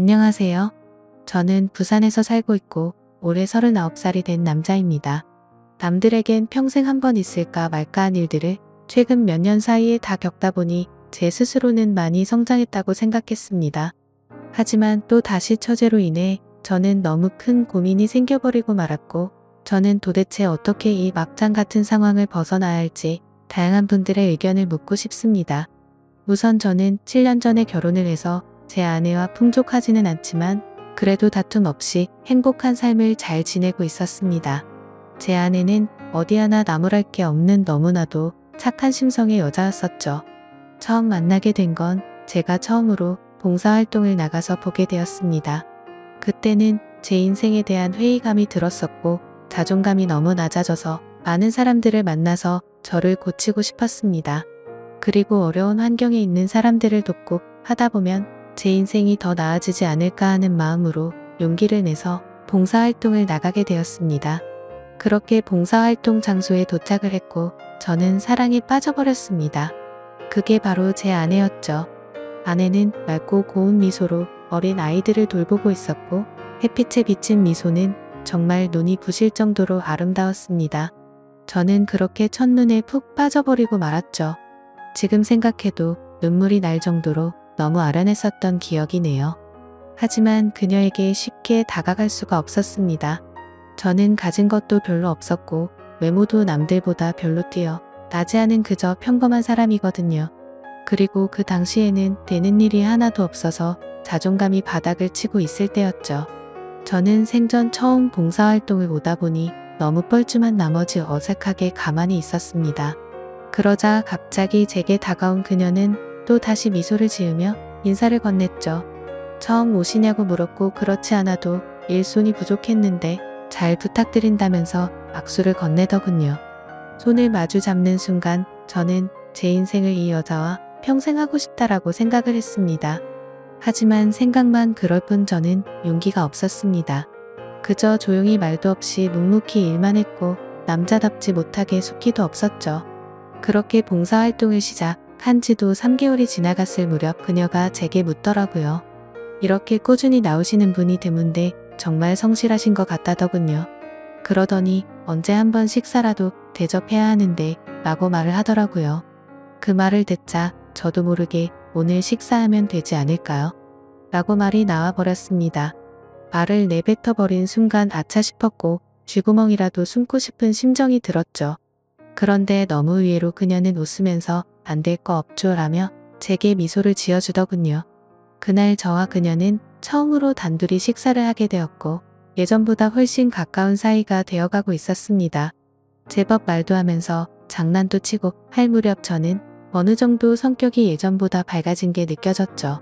안녕하세요. 저는 부산에서 살고 있고 올해 39살이 된 남자입니다. 남들에겐 평생 한 번 있을까 말까한 일들을 최근 몇 년 사이에 다 겪다 보니 제 스스로는 많이 성장했다고 생각했습니다. 하지만 또 다시 처제로 인해 저는 너무 큰 고민이 생겨버리고 말았고, 저는 도대체 어떻게 이 막장 같은 상황을 벗어나야 할지 다양한 분들의 의견을 묻고 싶습니다. 우선 저는 7년 전에 결혼을 해서 제 아내와 풍족하지는 않지만 그래도 다툼 없이 행복한 삶을 잘 지내고 있었습니다. 제 아내는 어디 하나 나무랄 게 없는 너무나도 착한 심성의 여자였었죠. 처음 만나게 된 건 제가 처음으로 봉사활동을 나가서 보게 되었습니다. 그때는 제 인생에 대한 회의감이 들었었고 자존감이 너무 낮아져서 많은 사람들을 만나서 저를 고치고 싶었습니다. 그리고 어려운 환경에 있는 사람들을 돕고 하다 보면 제 인생이 더 나아지지 않을까 하는 마음으로 용기를 내서 봉사활동을 나가게 되었습니다. 그렇게 봉사활동 장소에 도착을 했고 저는 사랑에 빠져버렸습니다. 그게 바로 제 아내였죠. 아내는 맑고 고운 미소로 어린 아이들을 돌보고 있었고 햇빛에 비친 미소는 정말 눈이 부실 정도로 아름다웠습니다. 저는 그렇게 첫눈에 푹 빠져버리고 말았죠. 지금 생각해도 눈물이 날 정도로 너무 아련했었던 기억이네요. 하지만 그녀에게 쉽게 다가갈 수가 없었습니다. 저는 가진 것도 별로 없었고 외모도 남들보다 별로 뛰어 나지 않은 그저 평범한 사람이거든요. 그리고 그 당시에는 되는 일이 하나도 없어서 자존감이 바닥을 치고 있을 때였죠. 저는 생전 처음 봉사활동을 오다 보니 너무 뻘쭘한 나머지 어색하게 가만히 있었습니다. 그러자 갑자기 제게 다가온 그녀는 또 다시 미소를 지으며 인사를 건넸죠. 처음 오시냐고 물었고 그렇지 않아도 일손이 부족했는데 잘 부탁드린다면서 악수를 건네더군요. 손을 마주 잡는 순간 저는 제 인생을 이 여자와 평생 하고 싶다라고 생각을 했습니다. 하지만 생각만 그럴 뿐 저는 용기가 없었습니다. 그저 조용히 말도 없이 묵묵히 일만 했고 남자답지 못하게 숙기도 없었죠. 그렇게 봉사활동을 시작한 지도 3개월이 지나갔을 무렵 그녀가 제게 묻더라고요. 이렇게 꾸준히 나오시는 분이 드문데 정말 성실하신 것 같다더군요. 그러더니 언제 한번 식사라도 대접해야 하는데 라고 말을 하더라고요. 그 말을 듣자 저도 모르게 오늘 식사하면 되지 않을까요? 라고 말이 나와버렸습니다. 말을 내뱉어버린 순간 아차 싶었고 쥐구멍이라도 숨고 싶은 심정이 들었죠. 그런데 너무 의외로 그녀는 웃으면서 안 될 거 없죠 라며 제게 미소를 지어주더군요. 그날 저와 그녀는 처음으로 단둘이 식사를 하게 되었고 예전보다 훨씬 가까운 사이가 되어가고 있었습니다. 제법 말도 하면서 장난도 치고 할 무렵 저는 어느 정도 성격이 예전보다 밝아진 게 느껴졌죠.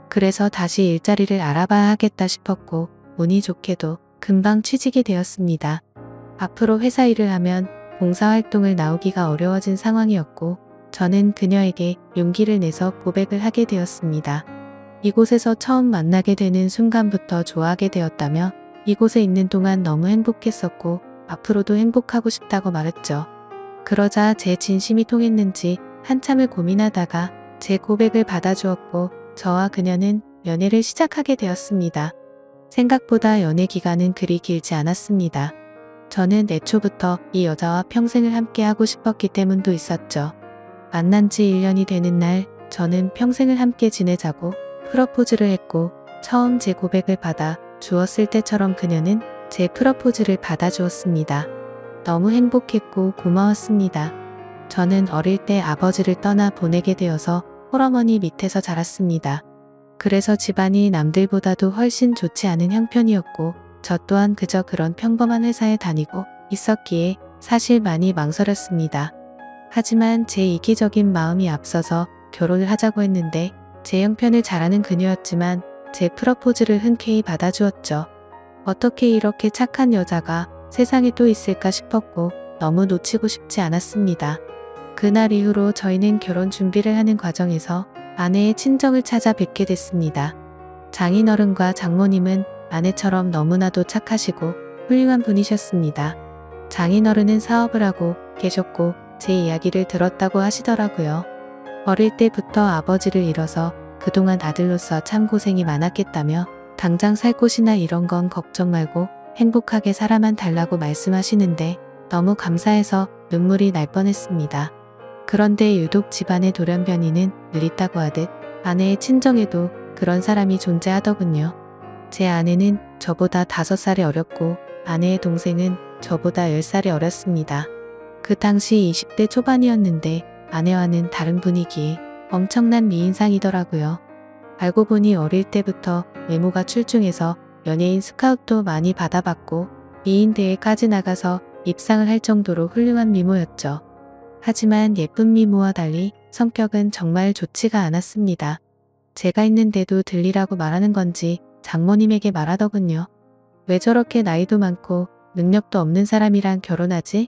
그래서 다시 일자리를 알아봐야 하겠다 싶었고 운이 좋게도 금방 취직이 되었습니다. 앞으로 회사 일을 하면 봉사활동을 나오기가 어려워진 상황이었고 저는 그녀에게 용기를 내서 고백을 하게 되었습니다. 이곳에서 처음 만나게 되는 순간부터 좋아하게 되었다며 이곳에 있는 동안 너무 행복했었고 앞으로도 행복하고 싶다고 말했죠. 그러자 제 진심이 통했는지 한참을 고민하다가 제 고백을 받아주었고 저와 그녀는 연애를 시작하게 되었습니다. 생각보다 연애 기간은 그리 길지 않았습니다. 저는 애초부터 이 여자와 평생을 함께하고 싶었기 때문도 있었죠. 만난 지 1년이 되는 날 저는 평생을 함께 지내자고 프러포즈를 했고 처음 제 고백을 받아 주었을 때처럼 그녀는 제 프러포즈를 받아주었습니다. 너무 행복했고 고마웠습니다. 저는 어릴 때 아버지를 떠나 보내게 되어서 홀어머니 밑에서 자랐습니다. 그래서 집안이 남들보다도 훨씬 좋지 않은 형편이었고 저 또한 그저 그런 평범한 회사에 다니고 있었기에 사실 많이 망설였습니다. 하지만 제 이기적인 마음이 앞서서 결혼을 하자고 했는데 제 형편을 잘 아는 그녀였지만 제 프러포즈를 흔쾌히 받아주었죠. 어떻게 이렇게 착한 여자가 세상에 또 있을까 싶었고 너무 놓치고 싶지 않았습니다. 그날 이후로 저희는 결혼 준비를 하는 과정에서 아내의 친정을 찾아 뵙게 됐습니다. 장인어른과 장모님은 아내처럼 너무나도 착하시고 훌륭한 분이셨습니다. 장인어른은 사업을 하고 계셨고 제 이야기를 들었다고 하시더라고요. 어릴 때부터 아버지를 잃어서 그동안 아들로서 참 고생이 많았겠다며 당장 살 곳이나 이런 건 걱정 말고 행복하게 살아만 달라고 말씀하시는데 너무 감사해서 눈물이 날 뻔했습니다. 그런데 유독 집안의 돌연변이는 늘 있다고 하듯 아내의 친정에도 그런 사람이 존재하더군요. 제 아내는 저보다 5살이 어렸고 아내의 동생은 저보다 10살이 어렸습니다. 그 당시 20대 초반이었는데 아내와는 다른 분위기에 엄청난 미인상이더라고요. 알고 보니 어릴 때부터 외모가 출중해서 연예인 스카웃도 많이 받아봤고 미인대회까지 나가서 입상을 할 정도로 훌륭한 미모였죠. 하지만 예쁜 미모와 달리 성격은 정말 좋지가 않았습니다. 제가 있는데도 들리라고 말하는 건지 장모님에게 말하더군요. 왜 저렇게 나이도 많고 능력도 없는 사람이랑 결혼하지?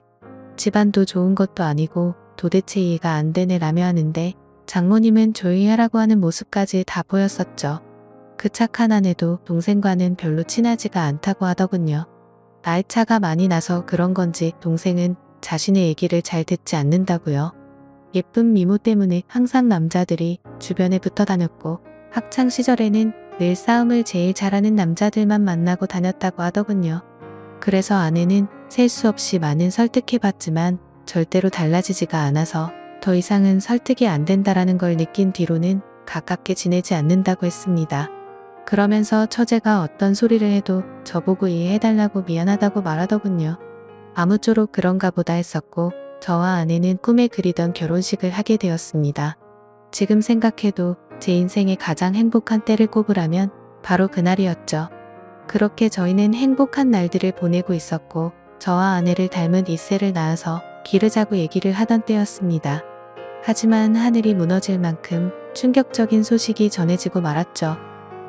집안도 좋은 것도 아니고 도대체 이해가 안 되네 라며 하는데 장모님은 조용히 하라고 하는 모습까지 다 보였었죠. 그 착한 아내도 동생과는 별로 친하지가 않다고 하더군요. 나이 차가 많이 나서 그런 건지 동생은 자신의 얘기를 잘 듣지 않는다고요. 예쁜 미모 때문에 항상 남자들이 주변에 붙어 다녔고 학창 시절에는 늘 싸움을 제일 잘하는 남자들만 만나고 다녔다고 하더군요. 그래서 아내는 셀 수 없이 많은 설득해봤지만 절대로 달라지지가 않아서 더 이상은 설득이 안 된다라는 걸 느낀 뒤로는 가깝게 지내지 않는다고 했습니다. 그러면서 처제가 어떤 소리를 해도 저보고 이해해달라고 미안하다고 말하더군요. 아무쪼록 그런가 보다 했었고 저와 아내는 꿈에 그리던 결혼식을 하게 되었습니다. 지금 생각해도 제 인생의 가장 행복한 때를 꼽으라면 바로 그날이었죠. 그렇게 저희는 행복한 날들을 보내고 있었고 저와 아내를 닮은 이세를 낳아서 기르자고 얘기를 하던 때였습니다. 하지만 하늘이 무너질 만큼 충격적인 소식이 전해지고 말았죠.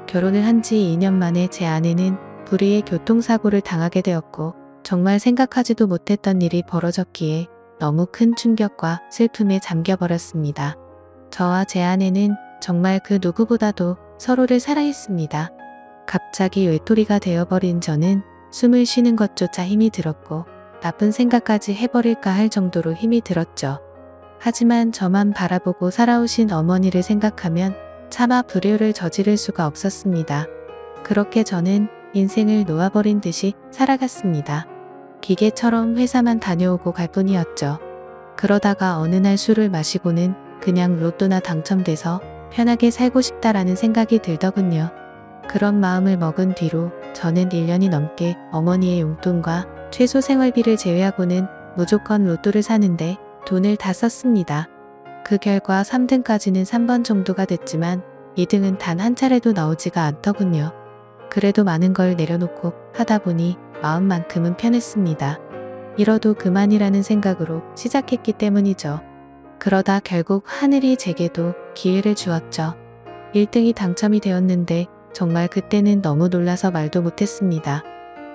결혼을 한 지 2년 만에 제 아내는 불의의 교통사고를 당하게 되었고 정말 생각하지도 못했던 일이 벌어졌기에 너무 큰 충격과 슬픔에 잠겨버렸습니다. 저와 제 아내는 정말 그 누구보다도 서로를 사랑했습니다. 갑자기 외톨이가 되어버린 저는 숨을 쉬는 것조차 힘이 들었고 나쁜 생각까지 해버릴까 할 정도로 힘이 들었죠. 하지만 저만 바라보고 살아오신 어머니를 생각하면 차마 불효를 저지를 수가 없었습니다. 그렇게 저는 인생을 놓아버린 듯이 살아갔습니다. 기계처럼 회사만 다녀오고 갈 뿐이었죠. 그러다가 어느 날 술을 마시고는 그냥 로또나 당첨돼서 편하게 살고 싶다라는 생각이 들더군요. 그런 마음을 먹은 뒤로 저는 1년이 넘게 어머니의 용돈과 최소 생활비를 제외하고는 무조건 로또를 사는데 돈을 다 썼습니다. 그 결과 3등까지는 3번 정도가 됐지만 2등은 단 한 차례도 나오지가 않더군요. 그래도 많은 걸 내려놓고 하다 보니 마음만큼은 편했습니다. 이러도 그만이라는 생각으로 시작했기 때문이죠. 그러다 결국 하늘이 제게도 기회를 주었죠. 1등이 당첨이 되었는데 정말 그때는 너무 놀라서 말도 못했습니다.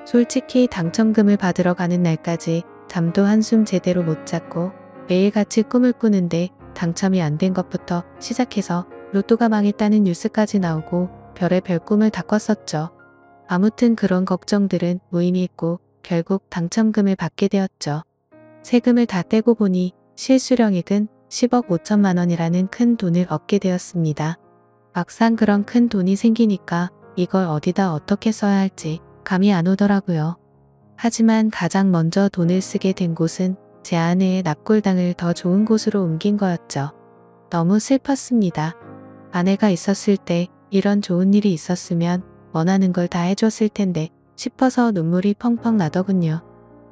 솔직히 당첨금을 받으러 가는 날까지 잠도 한숨 제대로 못 잤고 매일같이 꿈을 꾸는데 당첨이 안 된 것부터 시작해서 로또가 망했다는 뉴스까지 나오고 별의별 꿈을 다 꿨었죠. 아무튼 그런 걱정들은 무의미했고 결국 당첨금을 받게 되었죠. 세금을 다 떼고 보니 실수령액은 10억 5천만 원이라는 큰 돈을 얻게 되었습니다. 막상 그런 큰 돈이 생기니까 이걸 어디다 어떻게 써야 할지 감이 안 오더라고요. 하지만 가장 먼저 돈을 쓰게 된 곳은 제 아내의 납골당을 더 좋은 곳으로 옮긴 거였죠. 너무 슬펐습니다. 아내가 있었을 때 이런 좋은 일이 있었으면 원하는 걸 다 해줬을 텐데 싶어서 눈물이 펑펑 나더군요.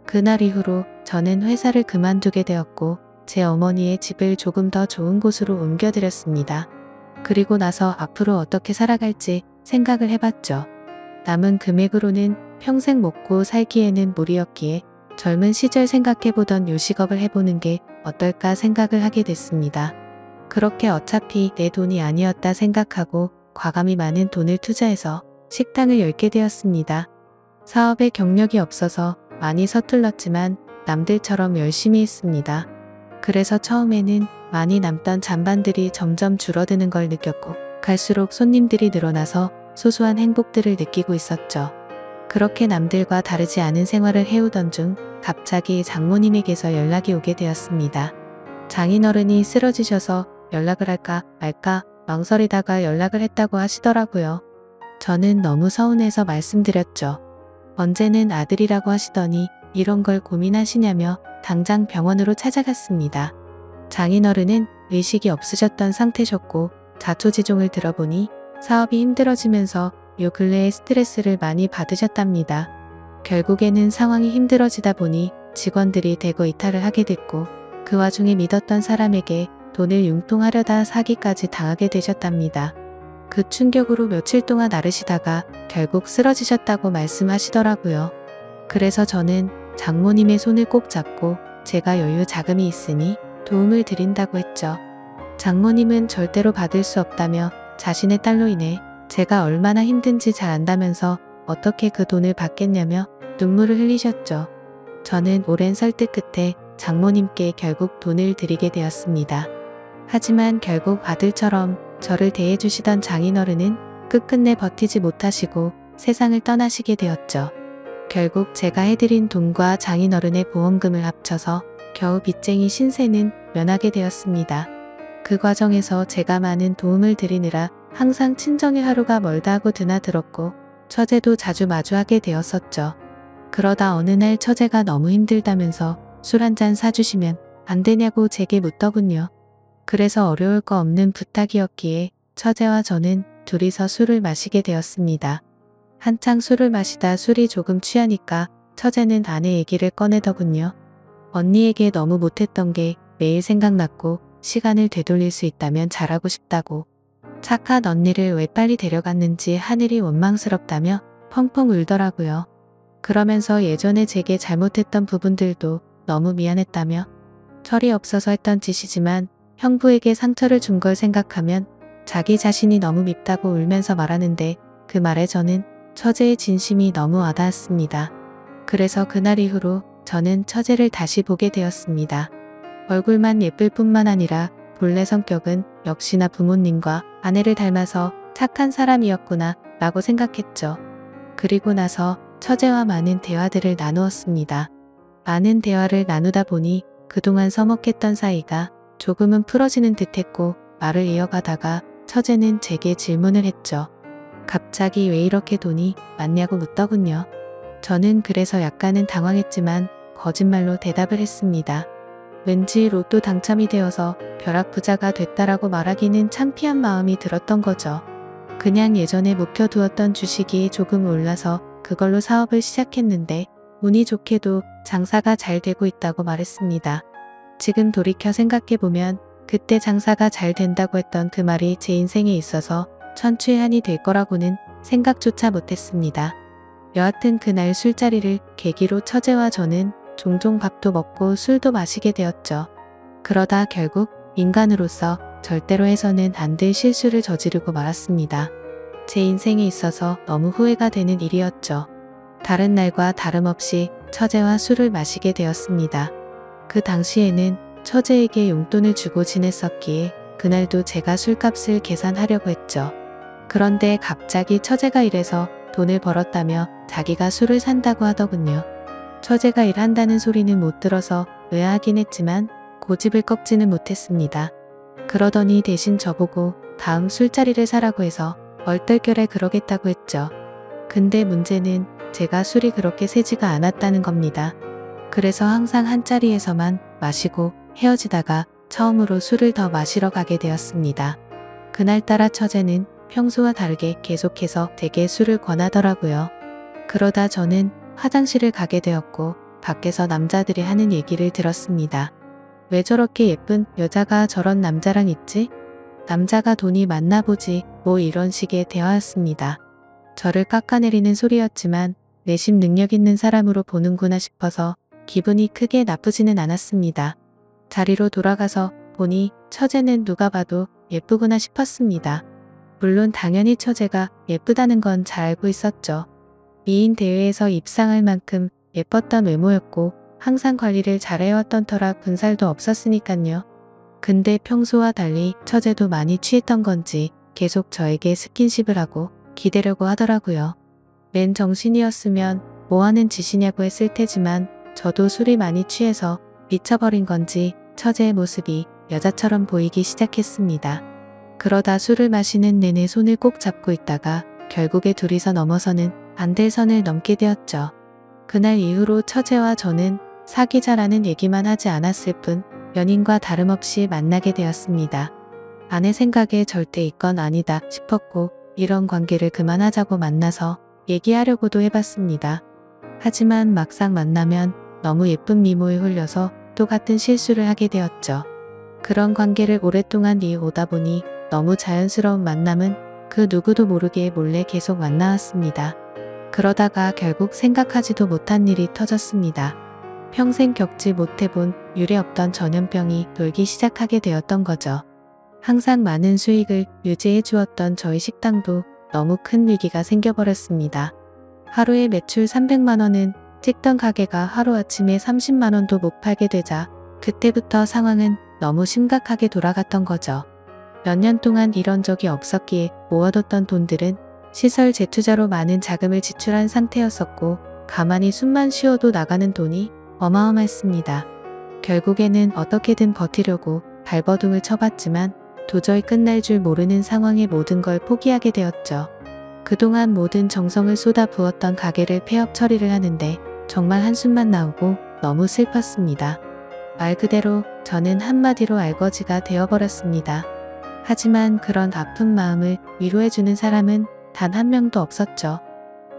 그날 이후로 저는 회사를 그만두게 되었고 제 어머니의 집을 조금 더 좋은 곳으로 옮겨드렸습니다. 그리고 나서 앞으로 어떻게 살아갈지 생각을 해봤죠. 남은 금액으로는 평생 먹고 살기에는 무리였기에 젊은 시절 생각해보던 요식업을 해보는 게 어떨까 생각을 하게 됐습니다. 그렇게 어차피 내 돈이 아니었다 생각하고 과감히 많은 돈을 투자해서 식당을 열게 되었습니다. 사업에 경력이 없어서 많이 서툴렀지만 남들처럼 열심히 했습니다. 그래서 처음에는 많이 남던 잔반들이 점점 줄어드는 걸 느꼈고 갈수록 손님들이 늘어나서 소소한 행복들을 느끼고 있었죠. 그렇게 남들과 다르지 않은 생활을 해오던 중 갑자기 장모님에게서 연락이 오게 되었습니다. 장인어른이 쓰러지셔서 연락을 할까 말까 망설이다가 연락을 했다고 하시더라고요. 저는 너무 서운해서 말씀드렸죠. 언제는 아들이라고 하시더니 이런 걸 고민하시냐며 당장 병원으로 찾아갔습니다. 장인어른은 의식이 없으셨던 상태셨고 자초지종을 들어보니 사업이 힘들어지면서 요 근래에 스트레스를 많이 받으셨답니다. 결국에는 상황이 힘들어지다 보니 직원들이 대거 이탈을 하게 됐고 그 와중에 믿었던 사람에게 돈을 융통하려다 사기까지 당하게 되셨답니다. 그 충격으로 며칠 동안 앓으시다가 결국 쓰러지셨다고 말씀하시더라고요. 그래서 저는 장모님의 손을 꼭 잡고 제가 여유 자금이 있으니 도움을 드린다고 했죠. 장모님은 절대로 받을 수 없다며 자신의 딸로 인해 제가 얼마나 힘든지 잘 안다면서 어떻게 그 돈을 받겠냐며 눈물을 흘리셨죠. 저는 오랜 설득 끝에 장모님께 결국 돈을 드리게 되었습니다. 하지만 결국 아들처럼 저를 대해주시던 장인어른은 끝끝내 버티지 못하시고 세상을 떠나시게 되었죠. 결국 제가 해드린 돈과 장인어른의 보험금을 합쳐서 겨우 빚쟁이 신세는 면하게 되었습니다. 그 과정에서 제가 많은 도움을 드리느라 항상 친정의 하루가 멀다 하고 드나들었고 처제도 자주 마주하게 되었었죠. 그러다 어느 날 처제가 너무 힘들다면서 술 한 잔 사주시면 안 되냐고 제게 묻더군요. 그래서 어려울 거 없는 부탁이었기에 처제와 저는 둘이서 술을 마시게 되었습니다. 한창 술을 마시다 술이 조금 취하니까 처제는 아내 얘기를 꺼내더군요. 언니에게 너무 못했던 게 매일 생각났고 시간을 되돌릴 수 있다면 잘하고 싶다고. 착한 언니를 왜 빨리 데려갔는지 하늘이 원망스럽다며 펑펑 울더라고요. 그러면서 예전에 제게 잘못했던 부분들도 너무 미안했다며 철이 없어서 했던 짓이지만 형부에게 상처를 준 걸 생각하면 자기 자신이 너무 밉다고 울면서 말하는데 그 말에 저는 처제의 진심이 너무 와닿았습니다. 그래서 그날 이후로 저는 처제를 다시 보게 되었습니다. 얼굴만 예쁠 뿐만 아니라 본래 성격은 역시나 부모님과 아내를 닮아서 착한 사람이었구나 라고 생각했죠. 그리고 나서 처제와 많은 대화들을 나누었습니다. 많은 대화를 나누다 보니 그동안 서먹했던 사이가 조금은 풀어지는 듯했고 말을 이어가다가 처제는 제게 질문을 했죠. 갑자기 왜 이렇게 돈이 많냐고 묻더군요. 저는 그래서 약간은 당황했지만 거짓말로 대답을 했습니다. 왠지 로또 당첨이 되어서 벼락부자가 됐다라고 말하기는 창피한 마음이 들었던 거죠. 그냥 예전에 묵혀두었던 주식이 조금 올라서 그걸로 사업을 시작했는데 운이 좋게도 장사가 잘 되고 있다고 말했습니다. 지금 돌이켜 생각해보면 그때 장사가 잘 된다고 했던 그 말이 제 인생에 있어서 천추의 한이 될 거라고는 생각조차 못했습니다. 여하튼 그날 술자리를 계기로 처제와 저는 종종 밥도 먹고 술도 마시게 되었죠. 그러다 결국 인간으로서 절대로 해서는 안 될 실수를 저지르고 말았습니다. 제 인생에 있어서 너무 후회가 되는 일이었죠. 다른 날과 다름없이 처제와 술을 마시게 되었습니다. 그 당시에는 처제에게 용돈을 주고 지냈었기에 그날도 제가 술값을 계산하려고 했죠. 그런데 갑자기 처제가 일해서 돈을 벌었다며 자기가 술을 산다고 하더군요. 처제가 일한다는 소리는 못 들어서 의아하긴 했지만 고집을 꺾지는 못했습니다. 그러더니 대신 저보고 다음 술자리를 사라고 해서 얼떨결에 그러겠다고 했죠. 근데 문제는 제가 술이 그렇게 세지가 않았다는 겁니다. 그래서 항상 한 자리에서만 마시고 헤어지다가 처음으로 술을 더 마시러 가게 되었습니다. 그날따라 처제는 평소와 다르게 계속해서 제게 술을 권하더라고요. 그러다 저는 화장실을 가게 되었고 밖에서 남자들이 하는 얘기를 들었습니다. 왜 저렇게 예쁜 여자가 저런 남자랑 있지? 남자가 돈이 많나 보지 뭐 이런 식의 대화였습니다. 저를 깎아내리는 소리였지만 내심 능력 있는 사람으로 보는구나 싶어서 기분이 크게 나쁘지는 않았습니다. 자리로 돌아가서 보니 처제는 누가 봐도 예쁘구나 싶었습니다. 물론 당연히 처제가 예쁘다는 건 잘 알고 있었죠. 미인 대회에서 입상할 만큼 예뻤던 외모였고 항상 관리를 잘해왔던 터라 군살도 없었으니깐요. 근데 평소와 달리 처제도 많이 취했던 건지 계속 저에게 스킨십을 하고 기대려고 하더라고요. 맨 정신이었으면 뭐하는 짓이냐고 했을 테지만 저도 술이 많이 취해서 미쳐버린 건지 처제의 모습이 여자처럼 보이기 시작했습니다. 그러다 술을 마시는 내내 손을 꼭 잡고 있다가 결국에 둘이서 넘어서는 안 될 선을 넘게 되었죠. 그날 이후로 처제와 저는 사귀자라는 얘기만 하지 않았을 뿐 연인과 다름없이 만나게 되었습니다. 아내 생각에 절대 이건 아니다 싶었고 이런 관계를 그만하자고 만나서 얘기하려고도 해봤습니다. 하지만 막상 만나면 너무 예쁜 미모에 홀려서 똑같은 실수를 하게 되었죠. 그런 관계를 오랫동안 이어오다 보니 너무 자연스러운 만남은 그 누구도 모르게 몰래 계속 만나왔습니다. 그러다가 결국 생각하지도 못한 일이 터졌습니다. 평생 겪지 못해본 유례없던 전염병이 돌기 시작하게 되었던 거죠. 항상 많은 수익을 유지해 주었던 저희 식당도 너무 큰 위기가 생겨버렸습니다. 하루에 매출 300만 원은 찍던 가게가 하루아침에 30만 원도 못 팔게 되자 그때부터 상황은 너무 심각하게 돌아갔던 거죠. 몇 년 동안 이런 적이 없었기에 모아뒀던 돈들은 시설 재투자로 많은 자금을 지출한 상태였었고 가만히 숨만 쉬어도 나가는 돈이 어마어마했습니다. 결국에는 어떻게든 버티려고 발버둥을 쳐봤지만 도저히 끝날 줄 모르는 상황에 모든 걸 포기하게 되었죠. 그동안 모든 정성을 쏟아 부었던 가게를 폐업 처리를 하는데 정말 한숨만 나오고 너무 슬펐습니다. 말 그대로 저는 한마디로 알거지가 되어버렸습니다. 하지만 그런 아픈 마음을 위로해주는 사람은 단 한 명도 없었죠.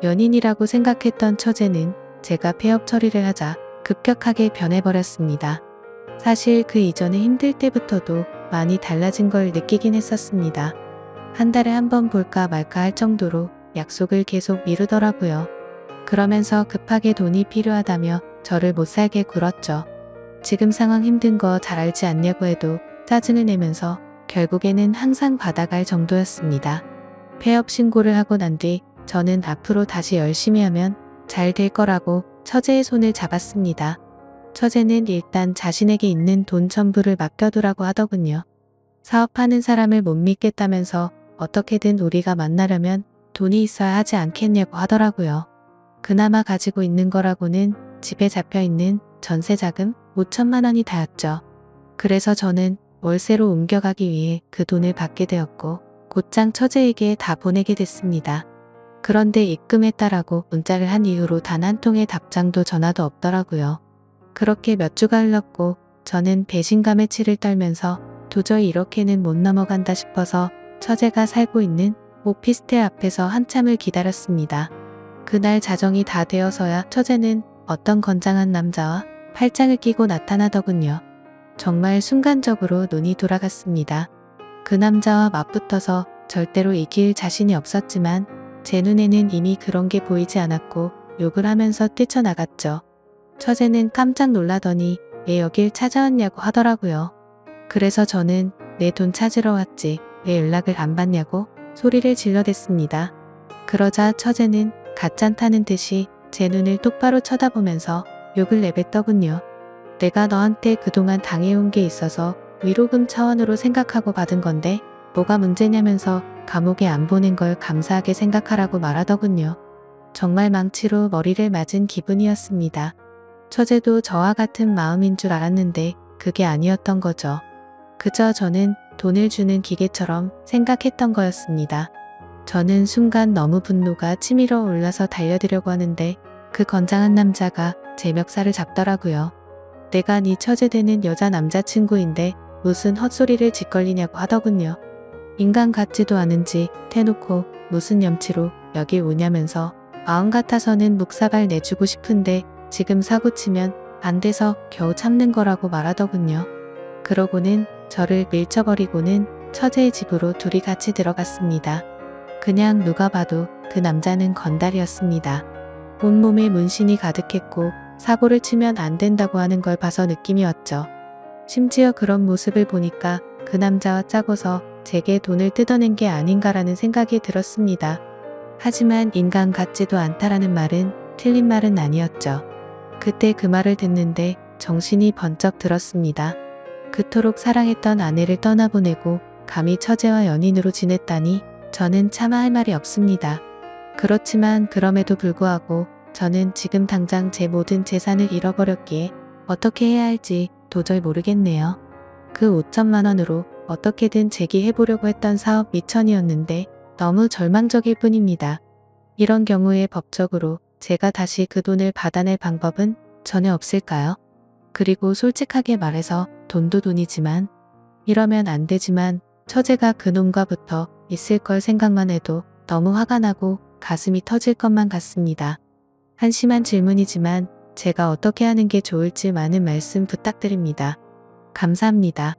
연인이라고 생각했던 처제는 제가 폐업 처리를 하자 급격하게 변해버렸습니다. 사실 그 이전에 힘들 때부터도 많이 달라진 걸 느끼긴 했었습니다. 한 달에 한 번 볼까 말까 할 정도로 약속을 계속 미루더라고요. 그러면서 급하게 돈이 필요하다며 저를 못살게 굴었죠. 지금 상황 힘든 거 잘 알지 않냐고 해도 짜증을 내면서 결국에는 항상 받아갈 정도였습니다. 폐업 신고를 하고 난 뒤 저는 앞으로 다시 열심히 하면 잘 될 거라고 처제의 손을 잡았습니다. 처제는 일단 자신에게 있는 돈 전부를 맡겨두라고 하더군요. 사업하는 사람을 못 믿겠다면서 어떻게든 우리가 만나려면 돈이 있어야 하지 않겠냐고 하더라고요. 그나마 가지고 있는 거라고는 집에 잡혀있는 전세자금 5천만 원이 다였죠. 그래서 저는 월세로 옮겨가기 위해 그 돈을 받게 되었고 곧장 처제에게 다 보내게 됐습니다. 그런데 입금했다라고 문자를 한 이후로 단 한 통의 답장도 전화도 없더라고요. 그렇게 몇 주가 흘렀고 저는 배신감에 치를 떨면서 도저히 이렇게는 못 넘어간다 싶어서 처제가 살고 있는 오피스텔 앞에서 한참을 기다렸습니다. 그날 자정이 다 되어서야 처제는 어떤 건장한 남자와 팔짱을 끼고 나타나더군요. 정말 순간적으로 눈이 돌아갔습니다. 그 남자와 맞붙어서 절대로 이길 자신이 없었지만 제 눈에는 이미 그런 게 보이지 않았고 욕을 하면서 뛰쳐나갔죠. 처제는 깜짝 놀라더니 왜 여길 찾아왔냐고 하더라고요. 그래서 저는 내 돈 찾으러 왔지 왜 연락을 안 받냐고 소리를 질러댔습니다. 그러자 처제는 가짠타는 듯이 제 눈을 똑바로 쳐다보면서 욕을 내뱉더군요. 내가 너한테 그동안 당해온 게 있어서 위로금 차원으로 생각하고 받은 건데 뭐가 문제냐면서 감옥에 안 보낸 걸 감사하게 생각하라고 말하더군요. 정말 망치로 머리를 맞은 기분이었습니다. 처제도 저와 같은 마음인 줄 알았는데 그게 아니었던 거죠. 그저 저는 돈을 주는 기계처럼 생각했던 거였습니다. 저는 순간 너무 분노가 치밀어 올라서 달려들려고 하는데 그 건장한 남자가 제 멱살을 잡더라고요. 내가 네 처제 되는 여자 남자친구인데 무슨 헛소리를 짓걸리냐고 하더군요. 인간 같지도 않은지 대놓고 무슨 염치로 여길 오냐면서 마음 같아서는 묵사발 내주고 싶은데 지금 사고치면 안 돼서 겨우 참는 거라고 말하더군요. 그러고는 저를 밀쳐버리고는 처제의 집으로 둘이 같이 들어갔습니다. 그냥 누가 봐도 그 남자는 건달이었습니다. 온몸에 문신이 가득했고 사고를 치면 안 된다고 하는 걸 봐서 느낌이 왔죠. 심지어 그런 모습을 보니까 그 남자와 짜고서 제게 돈을 뜯어낸 게 아닌가라는 생각이 들었습니다. 하지만 인간 같지도 않다라는 말은 틀린 말은 아니었죠. 그때 그 말을 듣는데 정신이 번쩍 들었습니다. 그토록 사랑했던 아내를 떠나보내고 감히 처제와 연인으로 지냈다니 저는 차마 할 말이 없습니다. 그렇지만 그럼에도 불구하고 저는 지금 당장 제 모든 재산을 잃어버렸기에 어떻게 해야 할지 도저히 모르겠네요. 그 5천만 원으로 어떻게든 재기해보려고 했던 사업 미천이었는데 너무 절망적일 뿐입니다. 이런 경우에 법적으로 제가 다시 그 돈을 받아낼 방법은 전혀 없을까요? 그리고 솔직하게 말해서 돈도 돈이지만 이러면 안 되지만 처제가 그놈과 붙어 있을 걸 생각만 해도 너무 화가 나고 가슴이 터질 것만 같습니다. 한심한 질문이지만 제가 어떻게 하는 게 좋을지 많은 말씀 부탁드립니다. 감사합니다.